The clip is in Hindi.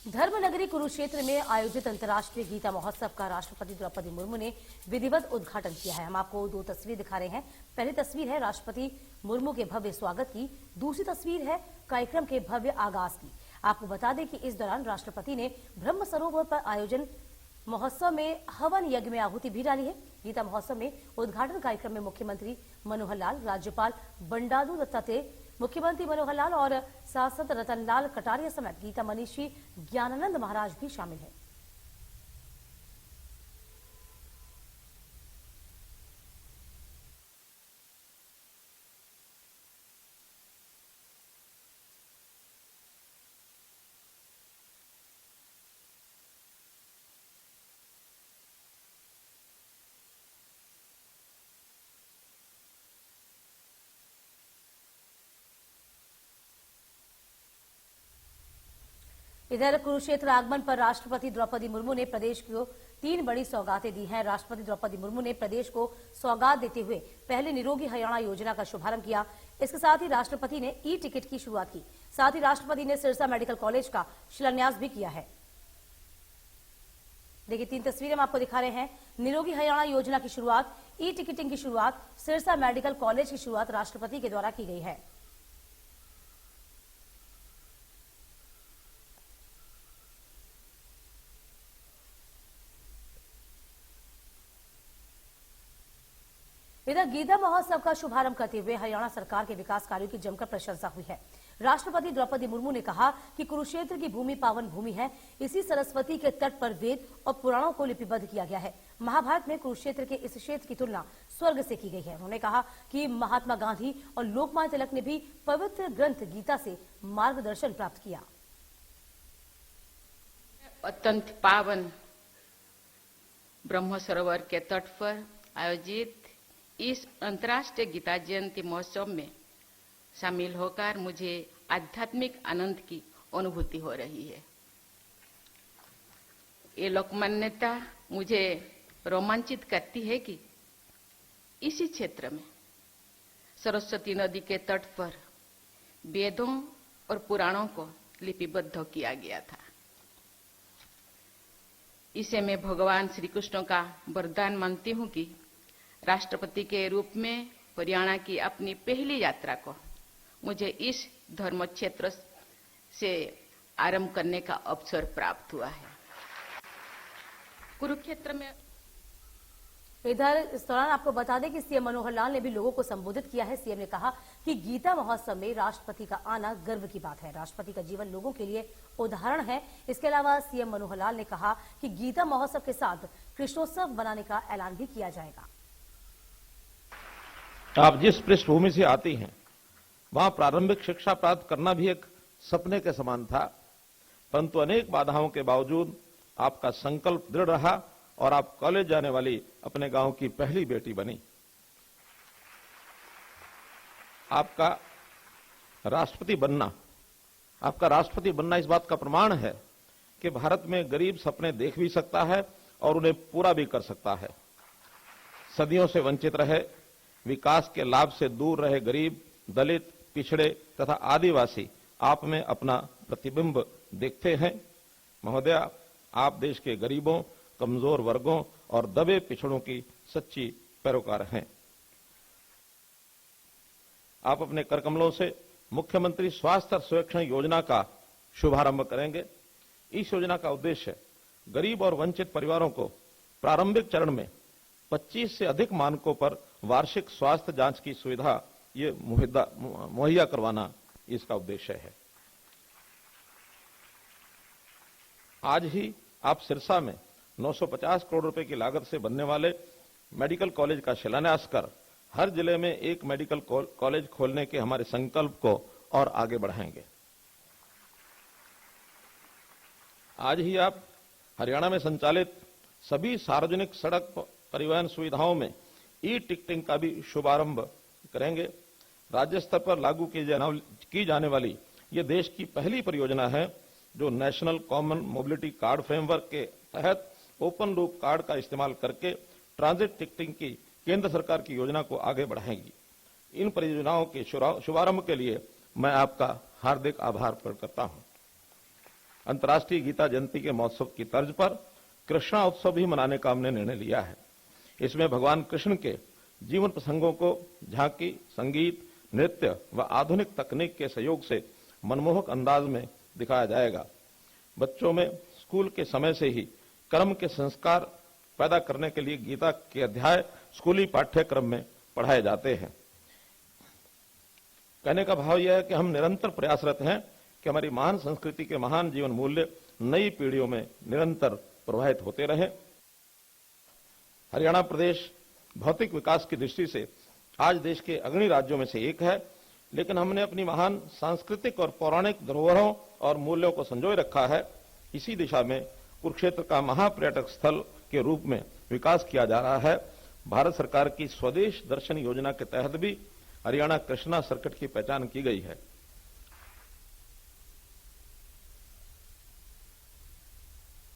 धर्मनगरी कुरुक्षेत्र में आयोजित अंतर्राष्ट्रीय गीता महोत्सव का राष्ट्रपति द्रौपदी मुर्मू ने विधिवत उद्घाटन किया है। हम आपको दो तस्वीर दिखा रहे हैं। पहली तस्वीर है राष्ट्रपति मुर्मू के भव्य स्वागत की, दूसरी तस्वीर है कार्यक्रम के भव्य आगाज की। आपको बता दें कि इस दौरान राष्ट्रपति ने ब्रह्म सरोवर पर आयोजन महोत्सव में हवन यज्ञ में आहुति भी डाली है। गीता महोत्सव में उद्घाटन कार्यक्रम में मुख्यमंत्री मनोहर लाल, राज्यपाल बंडारू दत्तात्रेय, मुख्यमंत्री मनोहर लाल और सांसद रतनलाल कटारिया समेत गीता मनीषी ज्ञानानंद महाराज भी शामिल हैं। इधर कुरुक्षेत्र आगमन पर राष्ट्रपति द्रौपदी मुर्मू ने प्रदेश को 3 बड़ी सौगातें दी हैं। राष्ट्रपति द्रौपदी मुर्मू ने प्रदेश को सौगात देते हुए पहले निरोगी हरियाणा योजना का शुभारंभ किया। इसके साथ ही राष्ट्रपति ने ई टिकट की शुरुआत की। साथ ही राष्ट्रपति ने सिरसा मेडिकल कॉलेज का शिलान्यास भी किया है। देखिए 3 तस्वीरें हम आपको दिखा रहे हैं। निरोगी हरियाणा योजना की शुरुआत, ई टिकटिंग की शुरुआत, सिरसा मेडिकल कॉलेज की शुरुआत राष्ट्रपति के द्वारा की गई है। इधर गीता महोत्सव का शुभारंभ करते हुए हरियाणा सरकार के विकास कार्यों की जमकर प्रशंसा हुई है। राष्ट्रपति द्रौपदी मुर्मू ने कहा कि कुरुक्षेत्र की भूमि पावन भूमि है। इसी सरस्वती के तट पर वेद और पुराणों को लिपिबद्ध किया गया है। महाभारत में कुरुक्षेत्र के इस क्षेत्र की तुलना स्वर्ग से की गई है। उन्होंने कहा कि महात्मा गांधी और लोकमान्य तिलक ने भी पवित्र ग्रंथ गीता से मार्गदर्शन प्राप्त किया। अत्यंत पावन ब्रह्म सरोवर के तट पर आयोजित इस अंतर्राष्ट्रीय गीता जयंती महोत्सव में शामिल होकर मुझे आध्यात्मिक आनंद की अनुभूति हो रही है। ये लोकमान्यता मुझे रोमांचित करती है कि इसी क्षेत्र में सरस्वती नदी के तट पर वेदों और पुराणों को लिपिबद्ध किया गया था। इसे मैं भगवान श्री कृष्ण का वरदान मानती हूं कि राष्ट्रपति के रूप में हरियाणा की अपनी पहली यात्रा को मुझे इस धर्म क्षेत्र से आरंभ करने का अवसर प्राप्त हुआ है। कुरुक्षेत्र में इधर इस दौरान आपको बता दें कि सीएम मनोहर लाल ने भी लोगों को संबोधित किया है। सीएम ने कहा कि गीता महोत्सव में राष्ट्रपति का आना गर्व की बात है। राष्ट्रपति का जीवन लोगों के लिए उदाहरण है। इसके अलावा सीएम मनोहर लाल ने कहा कि गीता महोत्सव के साथ कृष्णोत्सव बनाने का ऐलान भी किया जाएगा। आप जिस पृष्ठभूमि से आती हैं, वहां प्रारंभिक शिक्षा प्राप्त करना भी एक सपने के समान था, परंतु अनेक बाधाओं के बावजूद आपका संकल्प दृढ़ रहा और आप कॉलेज जाने वाली अपने गांव की पहली बेटी बनी। आपका राष्ट्रपति बनना इस बात का प्रमाण है कि भारत में गरीब सपने देख भी सकता है और उन्हें पूरा भी कर सकता है। सदियों से वंचित रहे, विकास के लाभ से दूर रहे गरीब, दलित, पिछड़े तथा आदिवासी आप में अपना प्रतिबिंब देखते हैं। महोदया, आप देश के गरीबों, कमजोर वर्गों और दबे पिछड़ों की सच्ची पैरोकार हैं। आप अपने करकमलों से मुख्यमंत्री स्वास्थ्य सर्वेक्षण योजना का शुभारंभ करेंगे। इस योजना का उद्देश्य गरीब और वंचित परिवारों को प्रारंभिक चरण में 25 से अधिक मानकों पर वार्षिक स्वास्थ्य जांच की सुविधा ये मुहैया करवाना इसका उद्देश्य है। आज ही आप सिरसा में 950 करोड़ रुपए की लागत से बनने वाले मेडिकल कॉलेज का शिलान्यास कर हर जिले में एक मेडिकल कॉलेज खोलने के हमारे संकल्प को और आगे बढ़ाएंगे। आज ही आप हरियाणा में संचालित सभी सार्वजनिक सड़क परिवहन सुविधाओं में ई टिकटिंग का भी शुभारंभ करेंगे। राज्य स्तर पर लागू की जाने वाली ये देश की पहली परियोजना है जो national common mobility card framework के तहत ओपन लूप कार्ड का इस्तेमाल करके ट्रांजिट टिकटिंग की केंद्र सरकार की योजना को आगे बढ़ाएगी। इन परियोजनाओं के शुभारंभ के लिए मैं आपका हार्दिक आभार प्रकट करता हूं। अंतर्राष्ट्रीय गीता जयंती के महोत्सव की तर्ज पर कृष्णा उत्सव भी मनाने का हमने निर्णय लिया है। इसमें भगवान कृष्ण के जीवन प्रसंगों को झांकी, संगीत, नृत्य व आधुनिक तकनीक के सहयोग से मनमोहक अंदाज में दिखाया जाएगा। बच्चों में स्कूल के समय से ही कर्म के संस्कार पैदा करने के लिए गीता के अध्याय स्कूली पाठ्यक्रम में पढ़ाए जाते हैं। कहने का भाव यह है कि हम निरंतर प्रयासरत हैं कि हमारी महान संस्कृति के महान जीवन मूल्य नई पीढ़ियों में निरंतर प्रवाहित होते रहें। हरियाणा प्रदेश भौतिक विकास की दृष्टि से आज देश के अग्रणी राज्यों में से एक है, लेकिन हमने अपनी महान सांस्कृतिक और पौराणिक धरोहरों और मूल्यों को संजोए रखा है। इसी दिशा में कुरुक्षेत्र का महापर्यटक स्थल के रूप में विकास किया जा रहा है। भारत सरकार की स्वदेश दर्शन योजना के तहत भी हरियाणा कृष्णा सर्किट की पहचान की गई है।